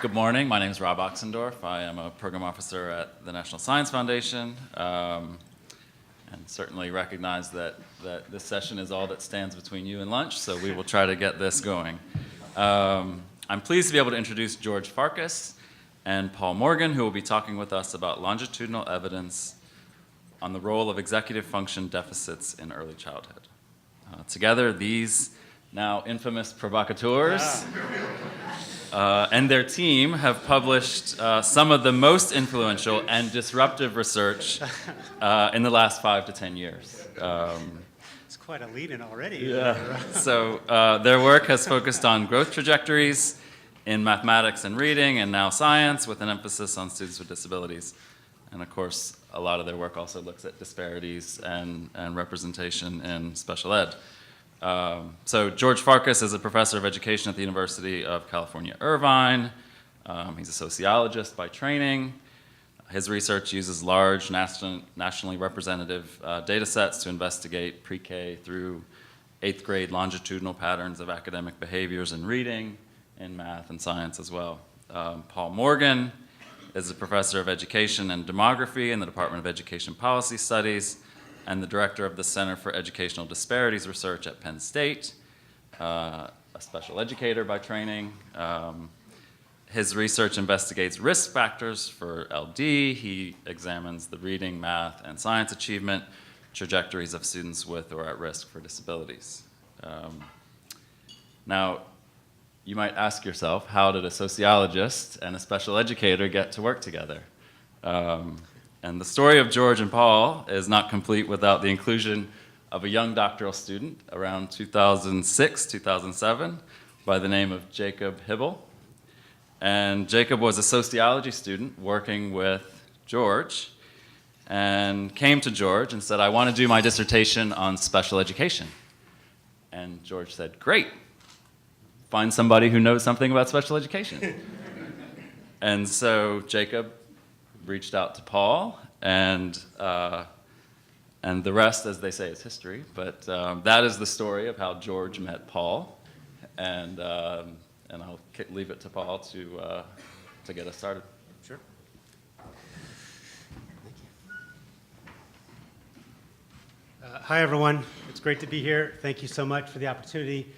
Good morning. My name is Rob Ochsendorf. I am a program officer at the National Science Foundation, and certainly recognize that this session is all that stands between you and lunch, so we will try to get this going. I'm pleased to be able to introduce Jorge Farkas and Paul Morgan, who will be talking with us about longitudinal evidence on the role of executive function deficits in early childhood. Together, these now infamous provocateurs and their team have published some of the most influential and disruptive research in the last 5 to 10 years. It's quite a lead-in already. Yeah. So their work has focused on growth trajectories in mathematics and reading, and now science, with an emphasis on students with disabilities. And of course, a lot of their work also looks at disparities and representation in special ed. So Jorge Farkas is a professor of education at the University of California, Irvine. He's a sociologist by training. His research uses large, nationally representative data sets to investigate pre-K through 8th grade longitudinal patterns of academic behaviors in reading, in math, and science as well. Paul Morgan is a professor of education and demography in the Department of Education Policy Studies, and the director of the Center for Educational Disparities Research at Penn State, a special educator by training. His research investigates risk factors for LD. He examines the reading, math, and science achievement trajectories of students with or at risk for disabilities. Now, you might ask yourself, how did a sociologist and a special educator get to work together? And the story of George and Paul is not complete without the inclusion of a young doctoral student around 2006, 2007, by the name of Jacob Hibble. And Jacob was a sociology student working with George, and came to George and said, I want to do my dissertation on special education. And George said, great, find somebody who knows something about special education. And so Jacob reached out to Paul, and the rest, as they say, is history. But that is the story of how George met Paul, and I'll leave it to Paul to get us started. Sure. Thank you. Hi, everyone. It's great to be here. Thank you so much for the opportunity.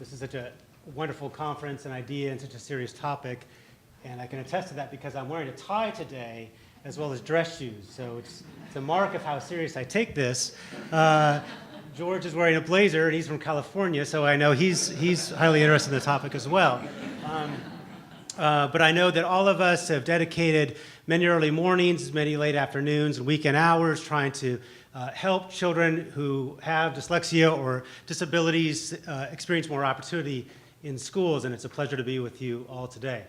This is such a wonderful conference and idea and such a serious topic. And I can attest to that because I'm wearing a tie today as well as dress shoes. So it's a mark of how serious I take this. George is wearing a blazer, and he's from California, so I know he's highly interested in the topic as well. But I know that all of us have dedicated many early mornings, many late afternoons, and weekend hours trying to help children who have dyslexia or disabilities experience more opportunity in schools, and it's a pleasure to be with you all today.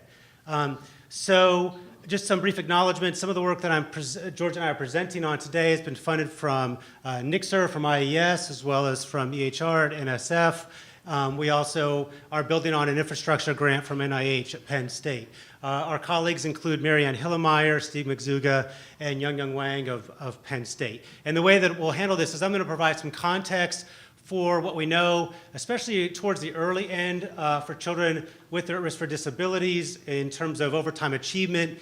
So just some brief acknowledgments. Some of the work that George and I are presenting on today has been funded from NICSR, from IES, as well as from EHR at NSF. We also are building on an infrastructure grant from NIH at Penn State. Our colleagues include Marianne Hillemeyer, Steve McZuga, and Young Wang of Penn State. And the way that we'll handle this is I'm going to provide some context for what we know, especially towards the early end for children with or at risk for disabilities in terms of overtime achievement,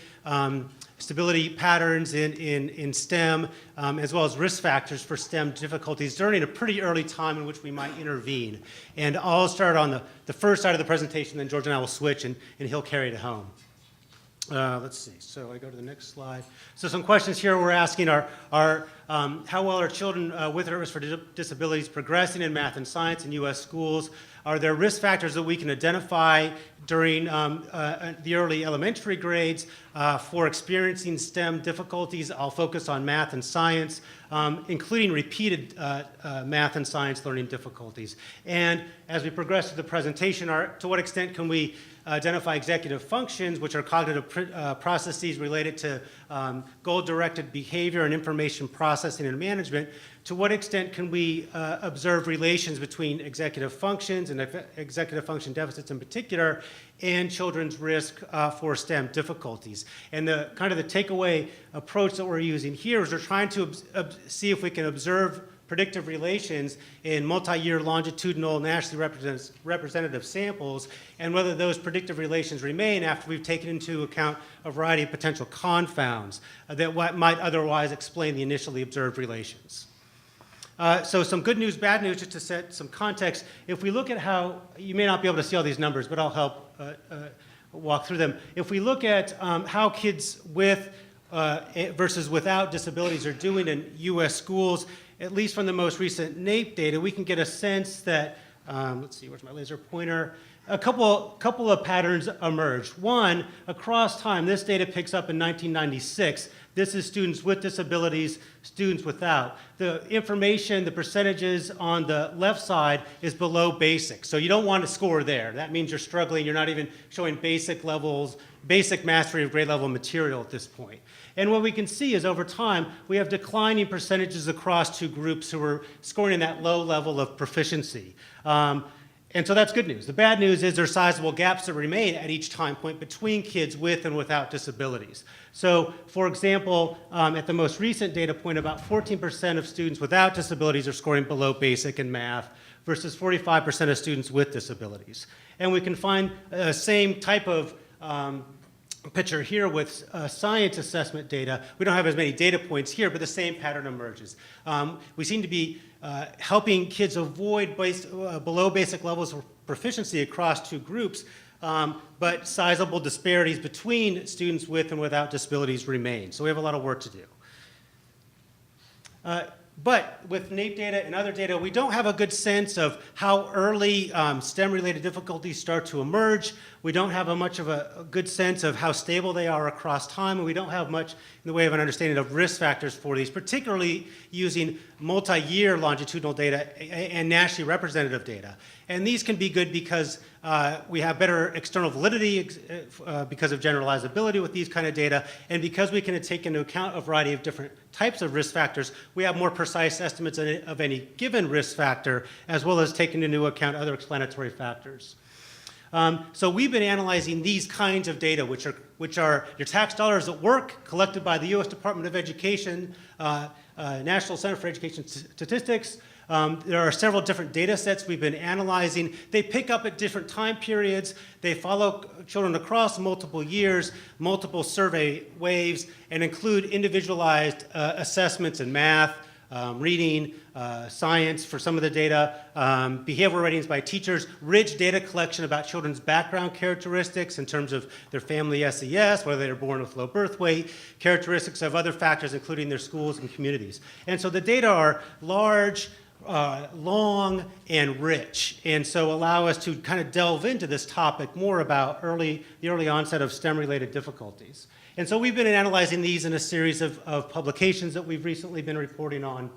stability patterns in STEM, as well as risk factors for STEM difficulties during a pretty early time in which we might intervene. And I'll start on the first side of the presentation, then George and I will switch, and he'll carry it home. Let's see, so I go to the next slide. So some questions here we're asking are how well are children with or risk for disabilities progressing in math and science in U.S. schools? Are there risk factors that we can identify during the early elementary grades for experiencing STEM difficulties? I'll focus on math and science, including repeated math and science learning difficulties. And as we progress through the presentation, to what extent can we identify executive functions, which are cognitive processes related to goal-directed behavior and information processing and management? To what extent can we observe relations between executive functions and executive function deficits in particular and children's risk for STEM difficulties? And the kind of the takeaway approach that we're using here is we're trying to see if we can observe predictive relations in multi-year longitudinal nationally representative samples, and whether those predictive relations remain after we've taken into account a variety of potential confounds that might otherwise explain the initially observed relations. So some good news, bad news, just to set some context. If we look at how, you may not be able to see all these numbers, but I'll help walk through them. If we look at how kids with versus without disabilities are doing in U.S. schools, at least from the most recent NAEP data, we can get a sense that, let's see, where's my laser pointer? A couple of patterns emerge. One, across time, this data picks up in 1996. This is students with disabilities, students without. The information, the percentages on the left side is below basic. So you don't want to score there. That means you're struggling. You're not even showing basic levels, basic mastery of grade level material at this point. And what we can see is over time, we have declining percentages across two groups who are scoring in that low level of proficiency. And so that's good news. The bad news is there's sizable gaps that remain at each time point between kids with and without disabilities. So, for example, at the most recent data point, about 14% of students without disabilities are scoring below basic in math versus 45% of students with disabilities. And we can find the same type of picture here with science assessment data. We don't have as many data points here, but the same pattern emerges. We seem to be helping kids avoid below basic levels of proficiency across two groups, but sizable disparities between students with and without disabilities remain. So we have a lot of work to do. But with NAEP data and other data, we don't have a good sense of how early STEM-related difficulties start to emerge. We don't have much of a good sense of how stable they are across time, and we don't have much in the way of an understanding of risk factors for these, particularly using multi-year longitudinal data and nationally representative data. And these can be good because we have better external validity because of generalizability with these kind of data, and because we can take into account a variety of different types of risk factors, we have more precise estimates of any given risk factor, as well as taking into account other explanatory factors. So we've been analyzing these kinds of data, which are your tax dollars at work collected by the U.S. Department of Education, National Center for Education Statistics. There are several different data sets we've been analyzing. They pick up at different time periods. They follow children across multiple years, multiple survey waves, and include individualized assessments in math, reading, science for some of the data, behavioral ratings by teachers, rich data collection about children's background characteristics in terms of their family SES, whether they were born with low birth weight, characteristics of other factors, including their schools and communities. And so the data are large, long, and rich, and so allow us to kind of delve into this topic more about the early onset of STEM-related difficulties. And so we've been analyzing these in a series of publications that we've recently been reporting on.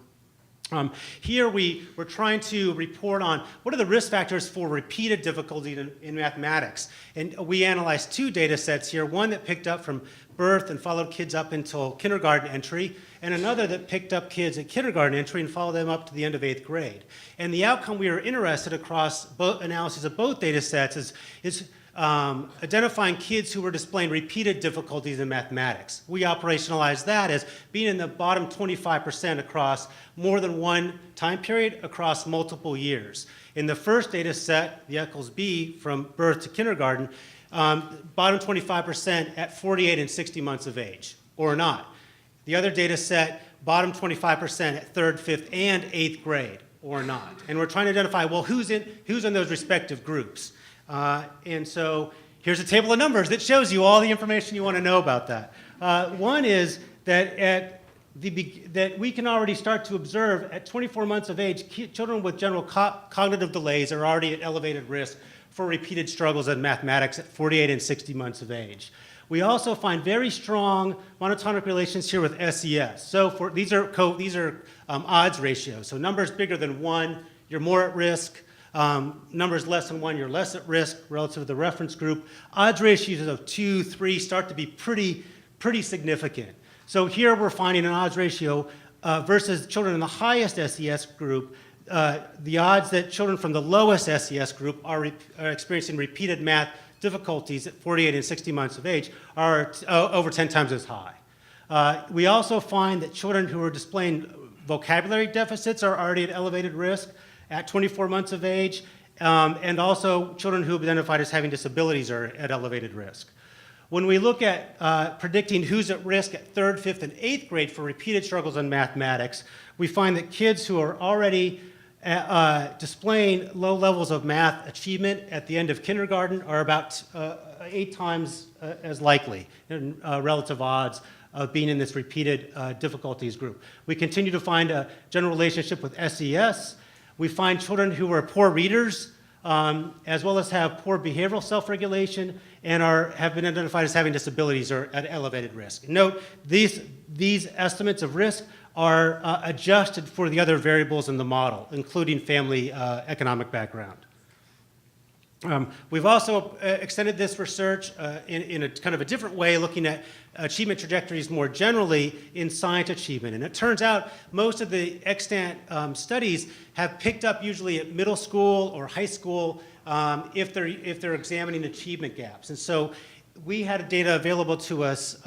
Here we're trying to report on what are the risk factors for repeated difficulty in mathematics. And we analyzed two data sets here, one that picked up from birth and followed kids up until kindergarten entry, and another that picked up kids at kindergarten entry and followed them up to the end of 8th grade. And the outcome we were interested across both analyses of both data sets is identifying kids who were displaying repeated difficulties in mathematics. We operationalized that as being in the bottom 25% across more than one time period across multiple years. In the first data set, the Eccles-B from birth to kindergarten, bottom 25% at 48 and 60 months of age, or not. The other data set, bottom 25% at 3rd, 5th, and 8th grade, or not. And we're trying to identify, well, who's in those respective groups. And so here's a table of numbers that shows you all the information you want to know about that. One is that that we can already start to observe at 24 months of age, children with general cognitive delays are already at elevated risk for repeated struggles in mathematics at 48 and 60 months of age. We also find very strong monotonic relations here with SES. So these are odds ratios. So numbers bigger than 1, you're more at risk. Numbers less than 1, you're less at risk relative to the reference group. Odds ratios of 2, 3 start to be pretty significant. So here we're finding an odds ratio versus children in the highest SES group. The odds that children from the lowest SES group are experiencing repeated math difficulties at 48 and 60 months of age are over 10 times as high. We also find that children who are displaying vocabulary deficits are already at elevated risk at 24 months of age, and also children who have been identified as having disabilities are at elevated risk. When we look at predicting who's at risk at 3rd, 5th, and 8th grade for repeated struggles in mathematics, we find that kids who are already displaying low levels of math achievement at the end of kindergarten are about 8 times as likely in relative odds of being in this repeated difficulties group. We continue to find a general relationship with SES. We find children who are poor readers, as well as have poor behavioral self-regulation and have been identified as having disabilities are at elevated risk. Note, these estimates of risk are adjusted for the other variables in the model, including family economic background. We've also extended this research in a kind of a different way, looking at achievement trajectories more generally in science achievement. And it turns out most of the extant studies have picked up usually at middle school or high school if they're examining achievement gaps. And so we had data available to us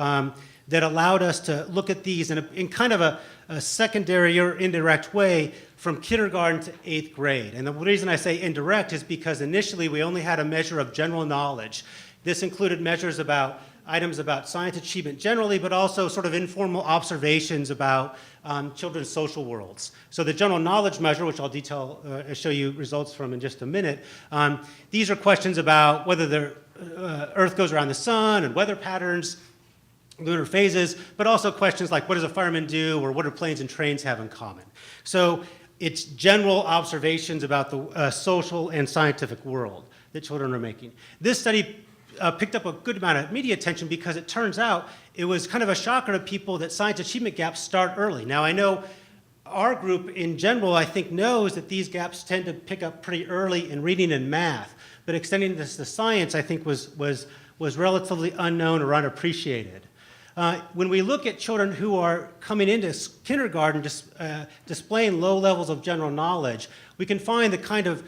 that allowed us to look at these in kind of a secondary or indirect way from kindergarten to 8th grade. And the reason I say indirect is because initially we only had a measure of general knowledge. This included measures about items about science achievement generally, but also sort of informal observations about children's social worlds. So the general knowledge measure, which I'll show you results from in just a minute, these are questions about whether the Earth goes around the sun and weather patterns, lunar phases, but also questions like what does a fireman do or what do planes and trains have in common. So it's general observations about the social and scientific world that children are making. This study picked up a good amount of media attention because it turns out it was kind of a shocker to people that science achievement gaps start early. Now I know our group in general, I think, knows that these gaps tend to pick up pretty early in reading and math, but extending this to science I think was relatively unknown or unappreciated. When we look at children who are coming into kindergarten displaying low levels of general knowledge, we can find the kind of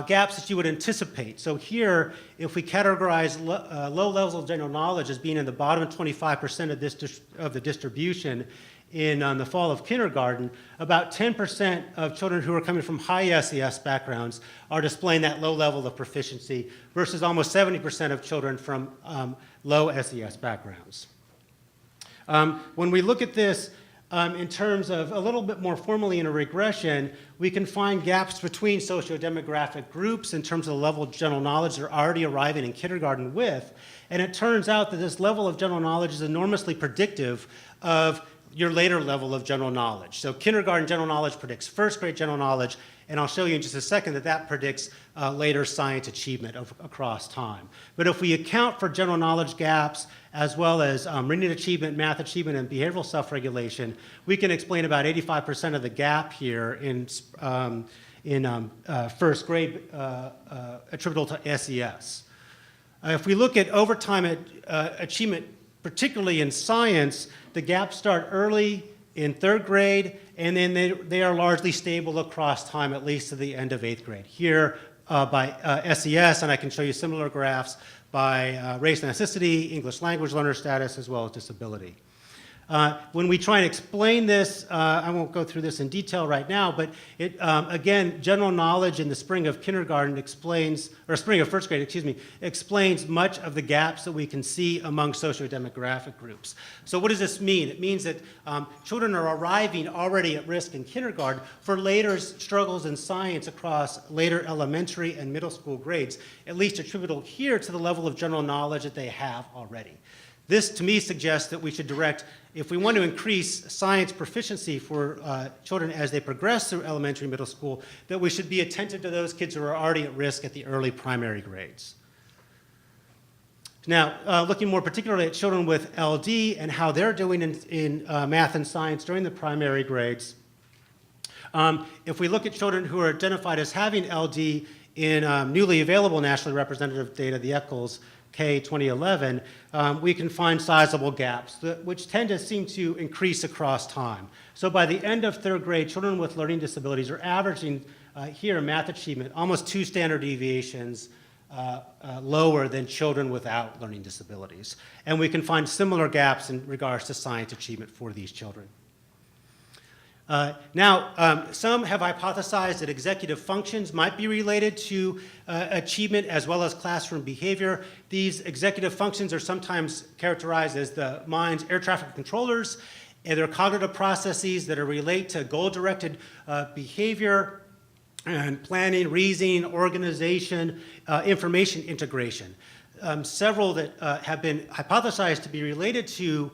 gaps that you would anticipate. So here, if we categorize low levels of general knowledge as being in the bottom 25% of the distribution in the fall of kindergarten, about 10% of children who are coming from high SES backgrounds are displaying that low level of proficiency versus almost 70% of children from low SES backgrounds. When we look at this in terms of a little bit more formally in a regression, we can find gaps between sociodemographic groups in terms of the level of general knowledge they're already arriving in kindergarten with. And it turns out that this level of general knowledge is enormously predictive of your later level of general knowledge. So kindergarten general knowledge predicts 1st grade general knowledge, and I'll show you in just a second that predicts later science achievement across time. But if we account for general knowledge gaps as well as reading achievement, math achievement, and behavioral self-regulation, we can explain about 85% of the gap here in 1st grade attributable to SES. If we look at overtime achievement, particularly in science, the gaps start early in 3rd grade, and then they are largely stable across time, at least to the end of 8th grade. Here by SES, and I can show you similar graphs by race and ethnicity, English language learner status, as well as disability. When we try and explain this, I won't go through this in detail right now, but again, general knowledge in the spring of kindergarten explains, or spring of 1st grade, excuse me, explains much of the gaps that we can see among sociodemographic groups. So what does this mean? It means that children are arriving already at risk in kindergarten for later struggles in science across later elementary and middle school grades, at least attributable here to the level of general knowledge that they have already. This, to me, suggests that we should direct, if we want to increase science proficiency for children as they progress through elementary and middle school, that we should be attentive to those kids who are already at risk at the early primary grades. Now, looking more particularly at children with LD and how they're doing in math and science during the primary grades, if we look at children who are identified as having LD in newly available nationally representative data, the ECHLS K 2011, we can find sizable gaps, which tend to seem to increase across time. So by the end of 3rd grade, children with learning disabilities are averaging here in math achievement almost 2 standard deviations lower than children without learning disabilities. And we can find similar gaps in regards to science achievement for these children. Some have hypothesized that executive functions might be related to achievement as well as classroom behavior. These executive functions are sometimes characterized as the mind's air traffic controllers, and they're cognitive processes that are relate to goal-directed behavior and planning, reasoning, organization, information integration. Several that have been hypothesized to be related to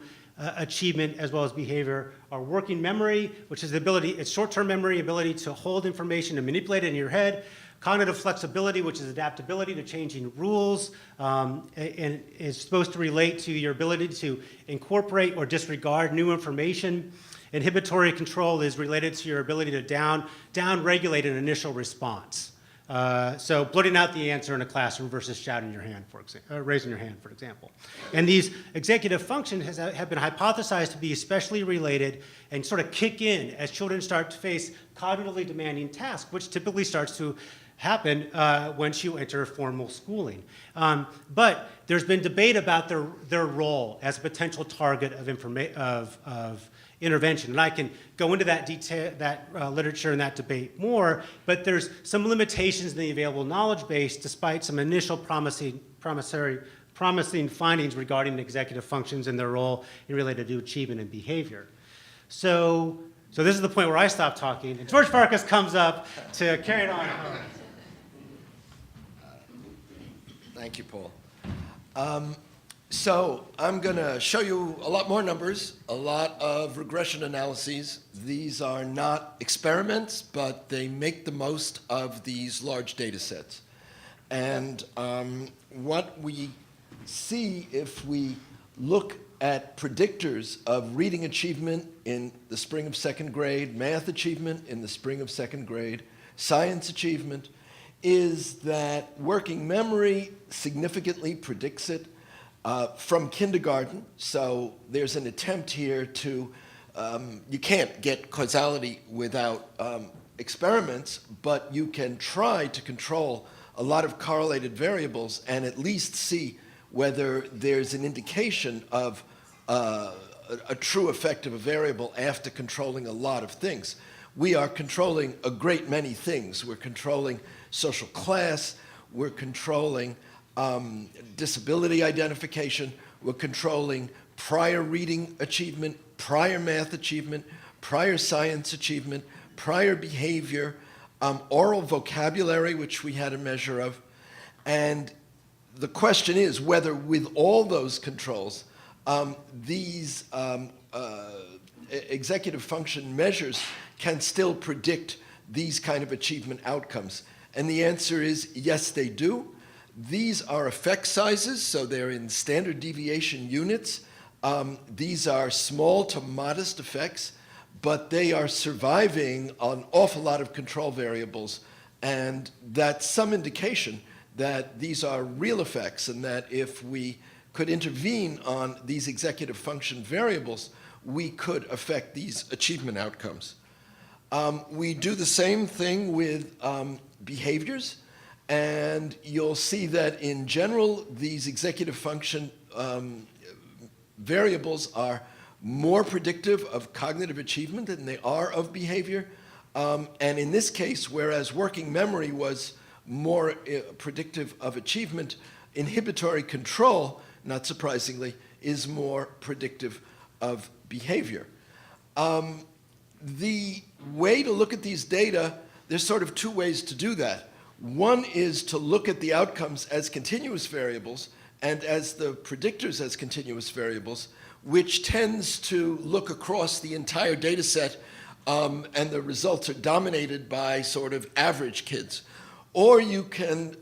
achievement as well as behavior are working memory, which is the ability, it's short-term memory, ability to hold information and manipulate it in your head. Cognitive flexibility, which is adaptability to changing rules, and is supposed to relate to your ability to incorporate or disregard new information. Inhibitory control is related to your ability to down-regulate an initial response. So blurting out the answer in a classroom versus shouting your hand, for example, raising your hand, for example. And these executive functions have been hypothesized to be especially related and sort of kick in as children start to face cognitively demanding tasks, which typically starts to happen once you enter formal schooling. But there's been debate about their role as a potential target of intervention. And I can go into that detail, literature and that debate more, but there's some limitations in the available knowledge base despite some initial promising findings regarding executive functions and their role in related to achievement and behavior. So this is the point where I stop talking, and Jorge Farkas comes up to carry it on. Thank you, Paul. So I'm going to show you a lot more numbers, a lot of regression analyses. These are not experiments, but they make the most of these large data sets. And what we see if we look at predictors of reading achievement in the spring of second grade, math achievement in the spring of second grade, science achievement, is that working memory significantly predicts it from kindergarten. So there's an attempt here to, you can't get causality without experiments, but you can try to control a lot of correlated variables and at least see whether there's an indication of a true effect of a variable after controlling a lot of things. We are controlling a great many things. We're controlling social class, we're controlling disability identification, we're controlling prior reading achievement, prior math achievement, prior science achievement, prior behavior, oral vocabulary, which we had a measure of. And the question is whether with all those controls, these executive function measures can still predict these kind of achievement outcomes. And the answer is yes, they do. These are effect sizes, so they're in standard deviation units. These are small to modest effects, but they are surviving an awful lot of control variables, and that's some indication that these are real effects, and that if we could intervene on these executive function variables, we could affect these achievement outcomes. We do the same thing with behaviors, and you'll see that in general, these executive function variables are more predictive of cognitive achievement than they are of behavior. And in this case, whereas working memory was more predictive of achievement, inhibitory control, not surprisingly, is more predictive of behavior. The way to look at these data, there's sort of two ways to do that. One is to look at the outcomes as continuous variables and as the predictors as continuous variables, which tends to look across the entire data set, and the results are dominated by sort of average kids. Or you can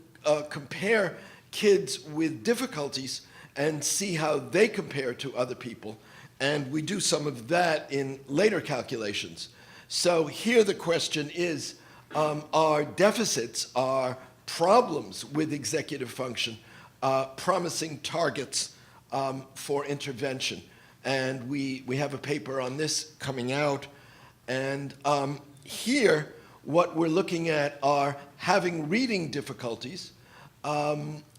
compare kids with difficulties and see how they compare to other people. And we do some of that in later calculations. So here the question is, are deficits, are problems with executive function promising targets for intervention? And we have a paper on this coming out. And here, what we're looking at are having reading difficulties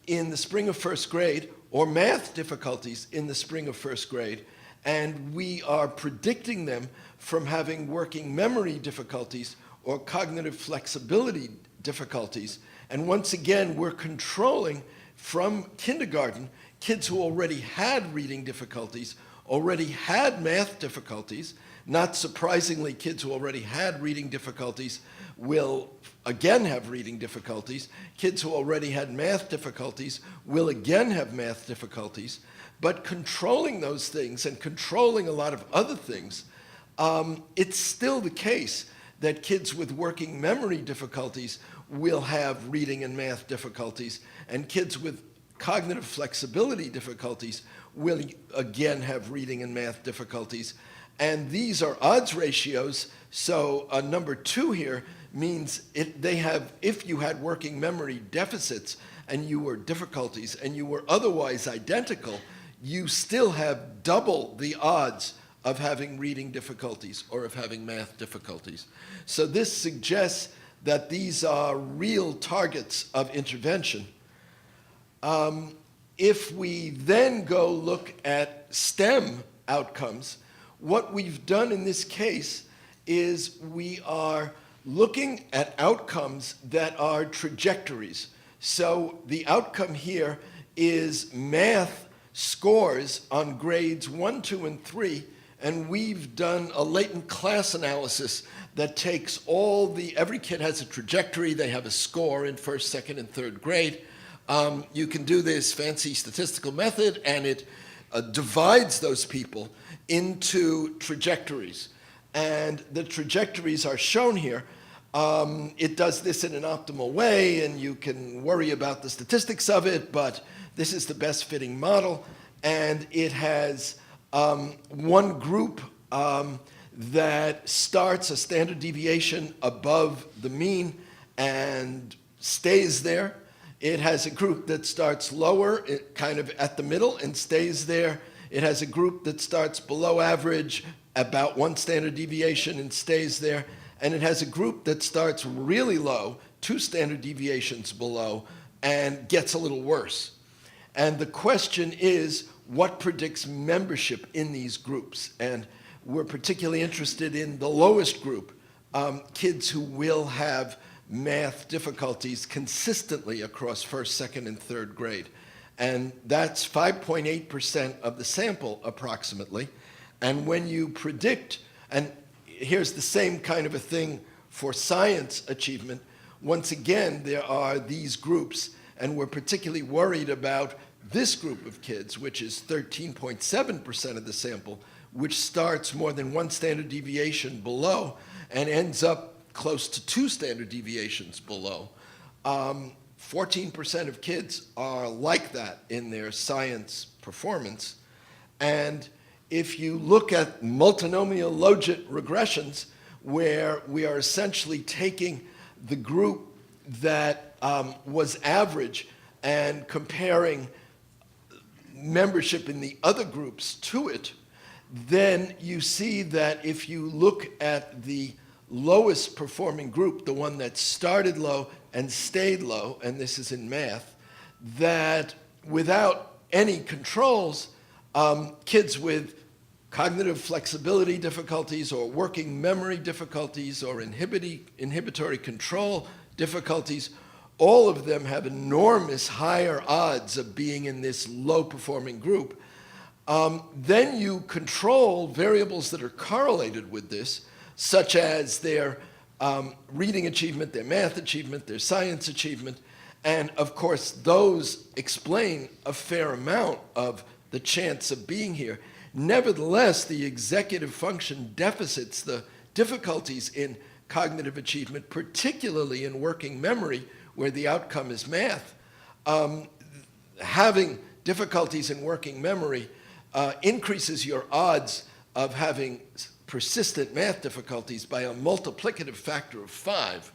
in the spring of first grade, or math difficulties in the spring of first grade, and we are predicting them from having working memory difficulties or cognitive flexibility difficulties. And once again, we're controlling from kindergarten kids who already had reading difficulties, already had math difficulties. Not surprisingly, kids who already had reading difficulties will again have reading difficulties. Kids who already had math difficulties will again have math difficulties. But controlling those things and controlling a lot of other things, it's still the case that kids with working memory difficulties will have reading and math difficulties, and kids with cognitive flexibility difficulties will again have reading and math difficulties. And these are odds ratios, so number 2 here means if you had working memory deficits and you were difficulties and you were otherwise identical, you still have double the odds of having reading difficulties or of having math difficulties. So this suggests that these are real targets of intervention. If we then go look at STEM outcomes, what we've done in this case is we are looking at outcomes that are trajectories. So the outcome here is math scores on grades 1, 2, and 3, and we've done a latent class analysis that takes every kid has a trajectory, they have a score in first, second, and third grade. You can do this fancy statistical method, and it divides those people into trajectories. And the trajectories are shown here. It does this in an optimal way, and you can worry about the statistics of it, but this is the best fitting model. And it has one group that starts a standard deviation above the mean and stays there. It has a group that starts lower, kind of at the middle, and stays there. It has a group that starts below average, about 1 standard deviation, and stays there. And it has a group that starts really low, 2 standard deviations below, and gets a little worse. And the question is, what predicts membership in these groups? And we're particularly interested in the lowest group, kids who will have math difficulties consistently across first, second, and third grade. And that's 5.8% of the sample, approximately. And when you predict, and here's the same kind of a thing for science achievement, once again, there are these groups, and we're particularly worried about this group of kids, which is 13.7% of the sample, which starts more than 1 standard deviation below and ends up close to 2 standard deviations below. 14% of kids are like that in their science performance. And if you look at multinomial logit regressions, where we are essentially taking the group that was average and comparing membership in the other groups to it, then you see that if you look at the lowest performing group, the one that started low and stayed low, and this is in math, that without any controls, kids with cognitive flexibility difficulties or working memory difficulties or inhibitory control difficulties, all of them have enormous higher odds of being in this low-performing group. Then you control variables that are correlated with this, such as their reading achievement, their math achievement, their science achievement, and of course those explain a fair amount of the chance of being here. Nevertheless, the executive function deficits, the difficulties in cognitive achievement, particularly in working memory, where the outcome is math, having difficulties in working memory increases your odds of having persistent math difficulties by a multiplicative factor of 5.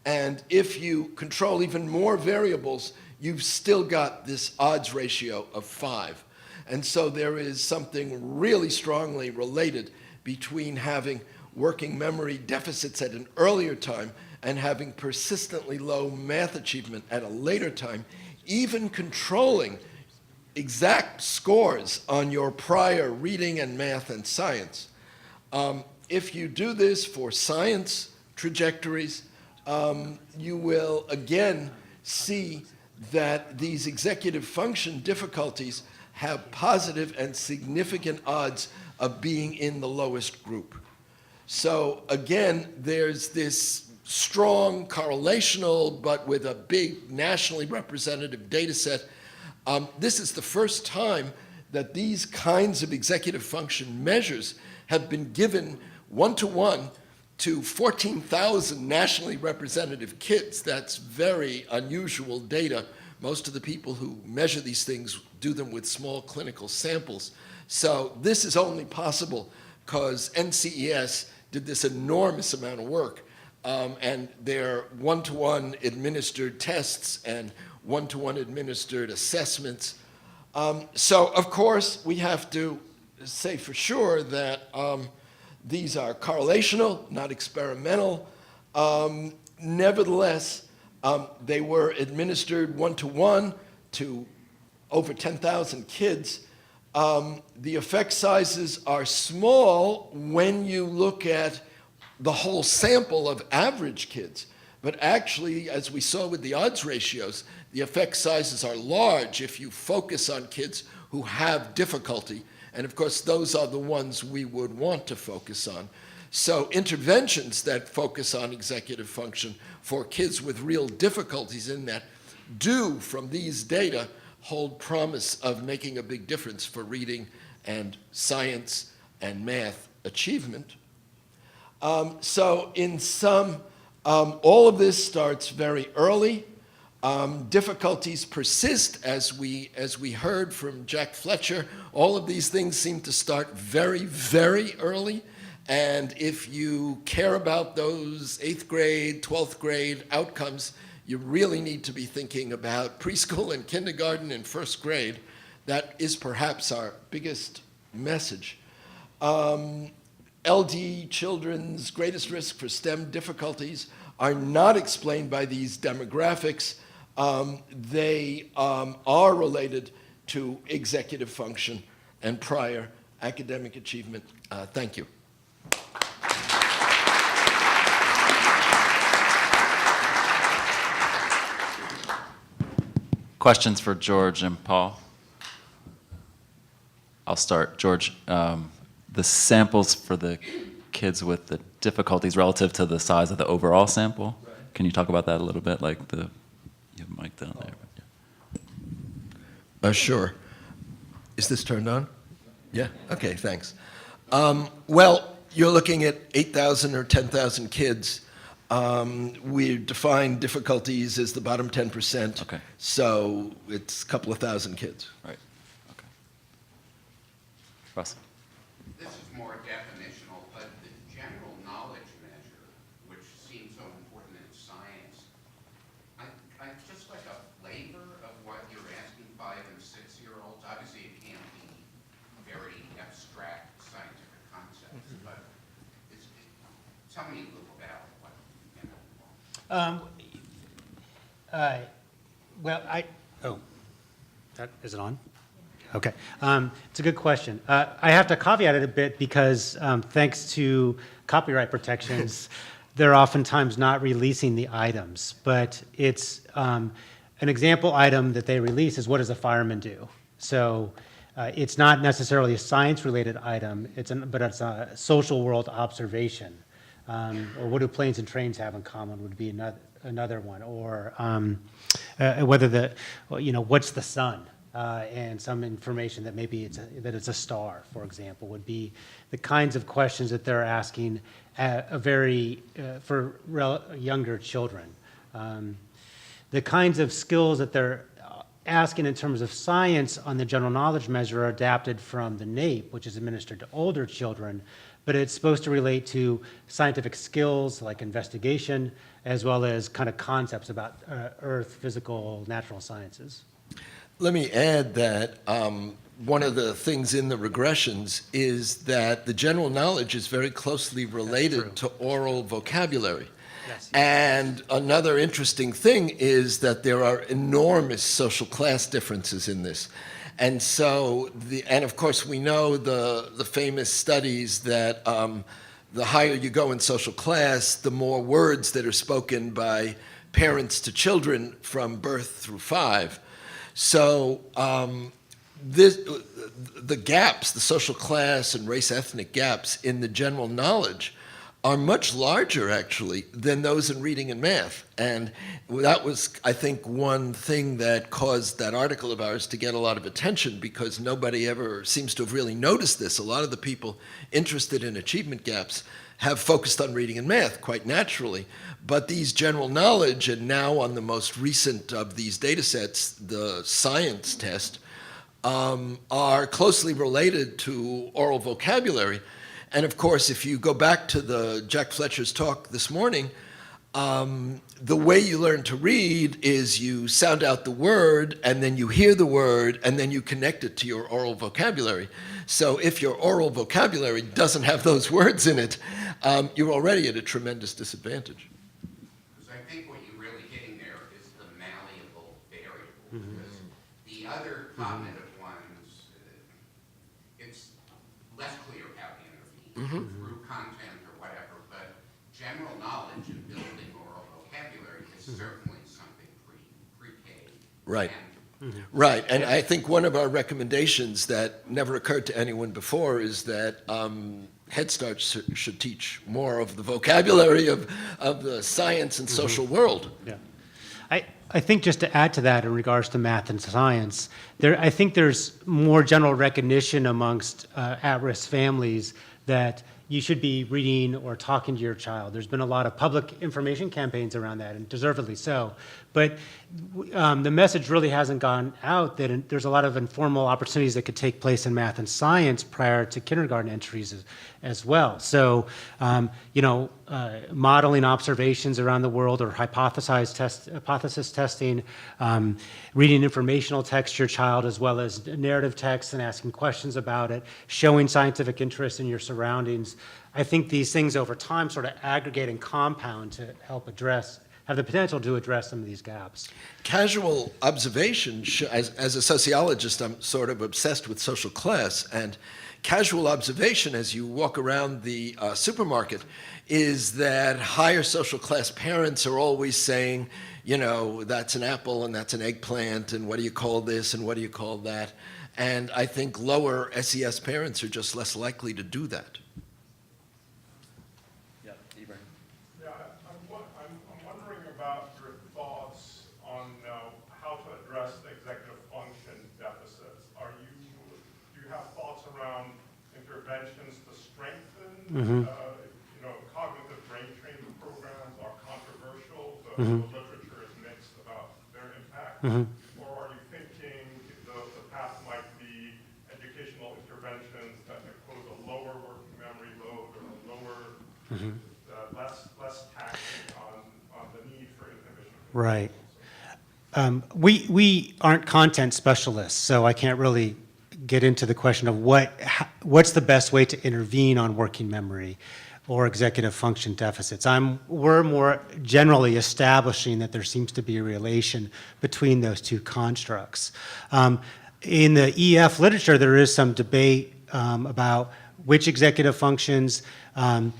And if you control even more variables, you've still got this odds ratio of 5. And so there is something really strongly related between having working memory deficits at an earlier time and having persistently low math achievement at a later time. Even controlling exact scores on your prior reading and math and science. If you do this for science trajectories, you will again see that these executive function difficulties have positive and significant odds of being in the lowest group. So again, there's this strong correlational, but with a big nationally representative data set. This is the first time that these kinds of executive function measures have been given one-to-one to 14,000 nationally representative kids. That's very unusual data. Most of the people who measure these things do them with small clinical samples. So this is only possible because NCES did this enormous amount of work, and their one-to-one administered tests and one-to-one administered assessments. So of course, we have to say for sure that these are correlational, not experimental. Nevertheless, they were administered one-to-one to over 10,000 kids. The effect sizes are small when you look at the whole sample of average kids. But actually, as we saw with the odds ratios, the effect sizes are large if you focus on kids who have difficulty. And of course, those are the ones we would want to focus on. So interventions that focus on executive function for kids with real difficulties in that do, from these data, hold promise of making a big difference for reading and science and math achievement. So in sum, all of this starts very early. Difficulties persist, as we heard from Jack Fletcher. All of these things seem to start very, very early. And if you care about those 8th grade, 12th grade outcomes, you really need to be thinking about preschool and kindergarten and 1st grade. That is perhaps our biggest message. LD children's greatest risk for STEM difficulties are not explained by these demographics. They are related to executive function and prior academic achievement. Thank you. Questions for George and Paul? I'll start. George, the samples for the kids with the difficulties relative to the size of the overall sample, right. Can you talk about that a little bit? Like you have a mic down there. Yeah. Sure. Is this turned on? Yeah? Okay, thanks. Well, you're looking at 8,000 or 10,000 kids. We define difficulties as the bottom 10%. Okay. So it's a couple of thousand kids. Right. Okay. Russ. This is more definitional, but the general knowledge measure, which seems so important in science, I just like a flavor of what you're asking 5- and 6-year-olds. Obviously, it can't be very abstract scientific concepts, but tell me a little about what, you know. Is it on? Okay. It's a good question. I have to caveat it a bit because thanks to copyright protections, they're oftentimes not releasing the items. But it's an example item that they release is what does a fireman do? So it's not necessarily a science-related item, but it's a social world observation. Or what do planes and trains have in common would be another one. Or whether what's the sun? And some information that maybe it's a star, for example, would be the kinds of questions that they're asking for younger children. The kinds of skills that they're asking in terms of science on the general knowledge measure are adapted from the NAEP, which is administered to older children, but it's supposed to relate to scientific skills like investigation, as well as kind of concepts about earth, physical, natural sciences. Let me add that one of the things in the regressions is that the general knowledge is very closely related to oral vocabulary. Yes. And another interesting thing is that there are enormous social class differences in this. And so, and of course, we know the famous studies that the higher you go in social class, the more words that are spoken by parents to children from birth through 5. So the gaps, the social class and race ethnic gaps in the general knowledge are much larger, actually, than those in reading and math. And that was, I think, one thing that caused that article of ours to get a lot of attention, because nobody ever seems to have really noticed this. A lot of the people interested in achievement gaps have focused on reading and math, quite naturally. But these general knowledge, and now on the most recent of these data sets, the science test, are closely related to oral vocabulary. And of course, if you go back to the Jack Fletcher's talk this morning, the way you learn to read is you sound out the word, and then you hear the word, and then you connect it to your oral vocabulary. So if your oral vocabulary doesn't have those words in it, you're already at a tremendous disadvantage. Because I think what you're really hitting there is the malleable variable. Because the other cognitive ones, it's less clear how to intervene through content or whatever, but general knowledge and building oral vocabulary is certainly something pre-K. Right. And Right, and I think one of our recommendations that never occurred to anyone before is that Head Start should teach more of the vocabulary of the science and social world. Yeah. I think just to add to that in regards to math and science, I think there's more general recognition amongst at-risk families that you should be reading or talking to your child. There's been a lot of public information campaigns around that, and deservedly so. But the message really hasn't gone out that there's a lot of informal opportunities that could take place in math and science prior to kindergarten entries as well. So, modeling observations around the world or hypothesis testing, reading informational text to your child as well as narrative text and asking questions about it, showing scientific interest in your surroundings. I think these things over time sort of aggregate and compound to help have the potential to address some of these gaps. Casual observation, as a sociologist, I'm sort of obsessed with social class, and casual observation as you walk around the supermarket is that higher social class parents are always saying, that's an apple and that's an eggplant, and what do you call this and what do you call that? And I think lower SES parents are just less likely to do that. Yeah, I'm wondering about your thoughts on how to address the executive function deficits. Do you have thoughts around interventions to strengthen? Cognitive brain training programs are controversial. The literature is mixed about their impact. Or are you thinking the path might be educational interventions that impose a lower working memory load or a lower less taxing on the need for inhibition? Right. We aren't content specialists, so I can't really get into the question of what's the best way to intervene on working memory or executive function deficits. We're more generally establishing that there seems to be a relation between those two constructs. In the EF literature, there is some debate about which executive functions. And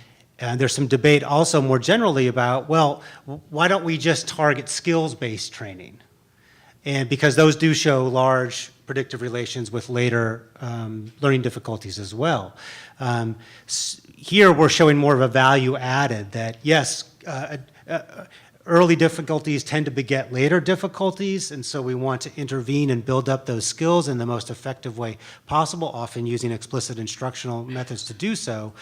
there's some debate also more generally about, well, why don't we just target skills-based training? And because those do show large predictive relations with later learning difficulties as well. Here we're showing more of a value added that, yes, early difficulties tend to beget later difficulties, and so we want to intervene and build up those skills in the most effective way possible, often using explicit instructional methods to do so.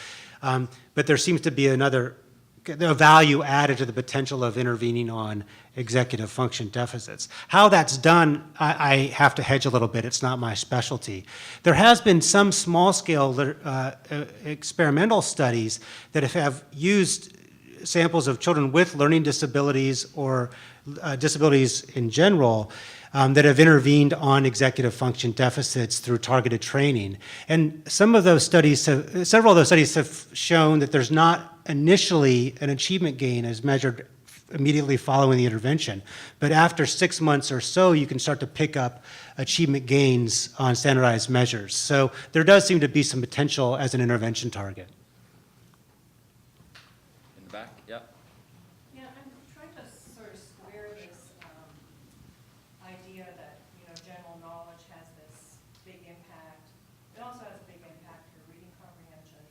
But there seems to be a value added to the potential of intervening on executive function deficits. How that's done, I have to hedge a little bit. It's not my specialty. There has been some small-scale experimental studies that have used samples of children with learning disabilities or disabilities in general that have intervened on executive function deficits through targeted training. And several of those studies have shown that there's not initially an achievement gain as measured immediately following the intervention. But after 6 months or so, you can start to pick up achievement gains on standardized measures. So there does seem to be some potential as an intervention target. In the back, yep. Yeah, I'm trying to sort of square this idea that, general knowledge has this big impact. It also has a big impact for reading comprehension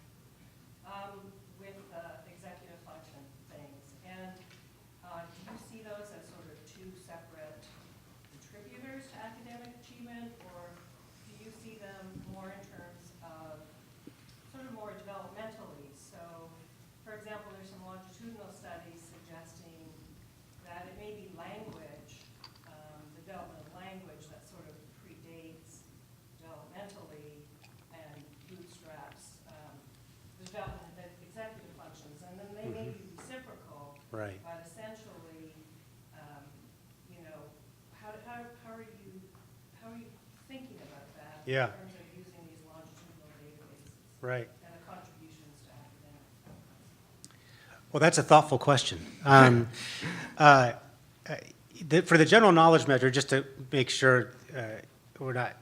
with the executive function things. And do you see those as sort of two separate contributors to academic achievement, or do you see them more in terms of sort of more developmentally? So, for example, there's some longitudinal studies suggesting that it may be language, the development of language that sort of predates developmentally and bootstraps the development of the executive functions. And then they may be reciprocal, Right. but essentially, how are you thinking about that Yeah. in terms of using these longitudinal databases? Right. And the contributions to academic outcomes? Well, that's a thoughtful question. For the general knowledge measure, just to make sure we're not,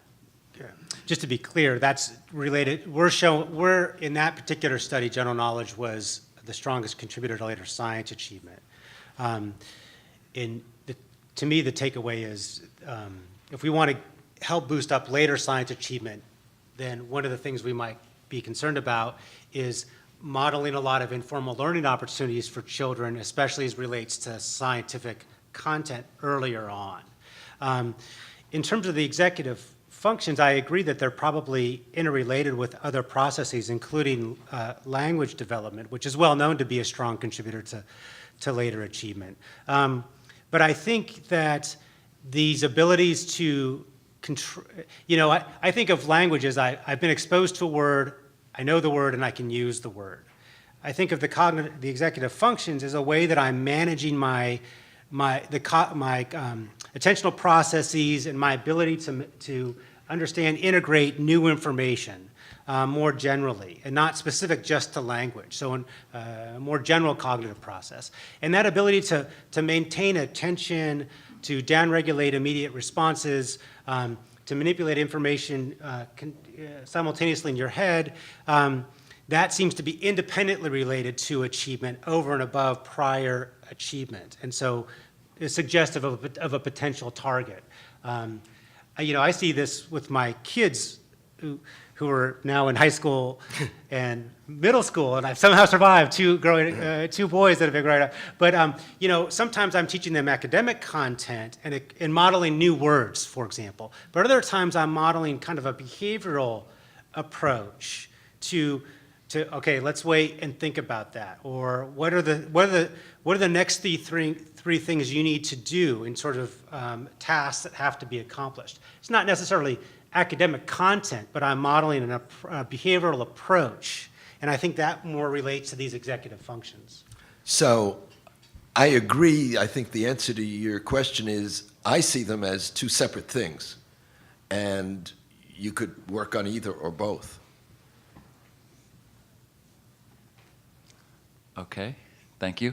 just to be clear, that's related. We're in that particular study, general knowledge was the strongest contributor to later science achievement. To me, the takeaway is if we want to help boost up later science achievement, then one of the things we might be concerned about is modeling a lot of informal learning opportunities for children, especially as relates to scientific content earlier on. In terms of the executive functions, I agree that they're probably interrelated with other processes, including language development, which is well known to be a strong contributor to later achievement. But I think that these abilities to control, I think of language as I've been exposed to a word, I know the word, and I can use the word. I think of the executive functions as a way that I'm managing my attentional processes and my ability to understand, integrate new information more generally, and not specific just to language. So a more general cognitive process. And that ability to maintain attention, to downregulate immediate responses, to manipulate information simultaneously in your head, that seems to be independently related to achievement over and above prior achievement. And so it's suggestive of a potential target. I see this with my kids who are now in high school and middle school, and I've somehow survived two boys that have been growing up. But sometimes I'm teaching them academic content and modeling new words, for example. But other times I'm modeling kind of a behavioral approach to okay, let's wait and think about that, or what are the next three things you need to do in sort of tasks that have to be accomplished. It's not necessarily academic content, but I'm modeling a behavioral approach, and I think that more relates to these executive functions. So I agree. I think the answer to your question is I see them as two separate things, and you could work on either or both. Okay, thank you.